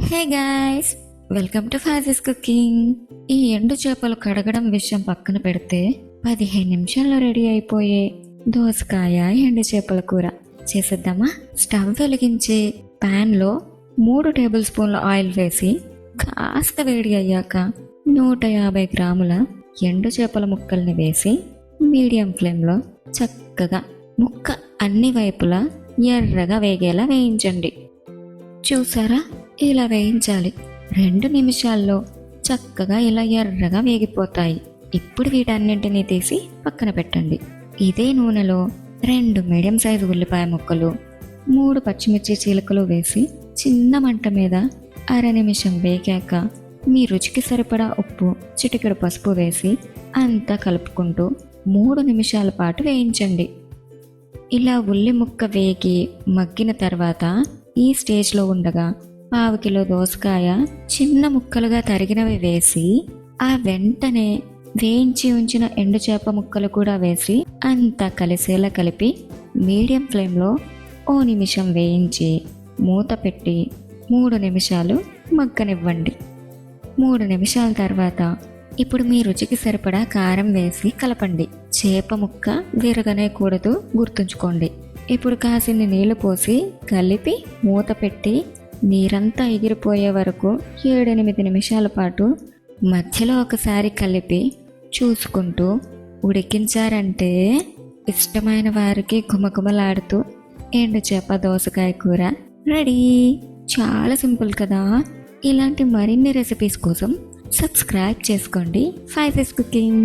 Hey guys, welcome to ఫాజిస్ cooking. ఈ ఎండు చేపలు కడగడం విషయం పక్కన పెడితే 15 నిమిషాల్లో రెడీ అయిపోయే దోసకాయ ఎండు చేపల కూర చేసేద్దామా? స్టవ్ వెలిగించి ప్యాన్లో 3 టేబుల్ స్పూన్ల ఆయిల్ వేసి కాస్త వేడి అయ్యాక 150 గ్రాముల ఎండు చేపల ముక్కల్ని వేసి మీడియం ఫ్లేమ్లో చక్కగా ముక్క అన్ని వైపులా ఎర్రగా వేగేలా వేయించండి. చూసారా, ఇలా వేయించాలి. 2 నిమిషాల్లో చక్కగా ఇలా ఎర్రగా వేగిపోతాయి. ఇప్పుడు వీటన్నింటినీ తీసి పక్కన పెట్టండి. ఇదే నూనెలో 2 మీడియం సైజు ఉల్లిపాయ ముక్కలు, 3 పచ్చిమిర్చి చీలికలు వేసి చిన్న మంట మీద 1/2 నిమిషం వేగాక మీ రుచికి సరిపడా ఉప్పు, చిటికెడు పసుపు వేసి అంతా కలుపుకుంటూ 3 నిమిషాల పాటు వేయించండి. ఇలా ఉల్లి ముక్క వేగి మగ్గిన తర్వాత ఈ స్టేజ్లో ఉండగా 1/2 కిలో దోసకాయ చిన్న ముక్కలుగా తరిగినవి వేసి ఆ వెంటనే వేయించి ఉంచిన ఎండు చేప ముక్కలు కూడా వేసి అంతా కలిసేలా కలిపి మీడియం ఫ్లేమ్లో 1 నిమిషం వేయించి మూత పెట్టి 3 నిమిషాలు మగ్గనివ్వండి. 3 నిమిషాల తర్వాత ఇప్పుడు మీ రుచికి సరిపడా కారం వేసి కలపండి. చేప ముక్క విరగనే కూడదు, గుర్తుంచుకోండి. ఇప్పుడు కాసిన్ని నీళ్లు పోసి కలిపి మూత పెట్టి నీరంతా ఎగిరిపోయే వరకు 7-8 నిమిషాల పాటు మధ్యలో ఒకసారి కలిపి చూసుకుంటూ ఉడికించారంటే ఇష్టమైన వారికి గుమగుమలాడుతూ ఎండు చేప దోసకాయ కూర రెడీ. చాలా సింపుల్ కదా. ఇలాంటి మరిన్ని రెసిపీస్ కోసం సబ్స్క్రైబ్ చేసుకోండి ఫాజిస్ కుకింగ్.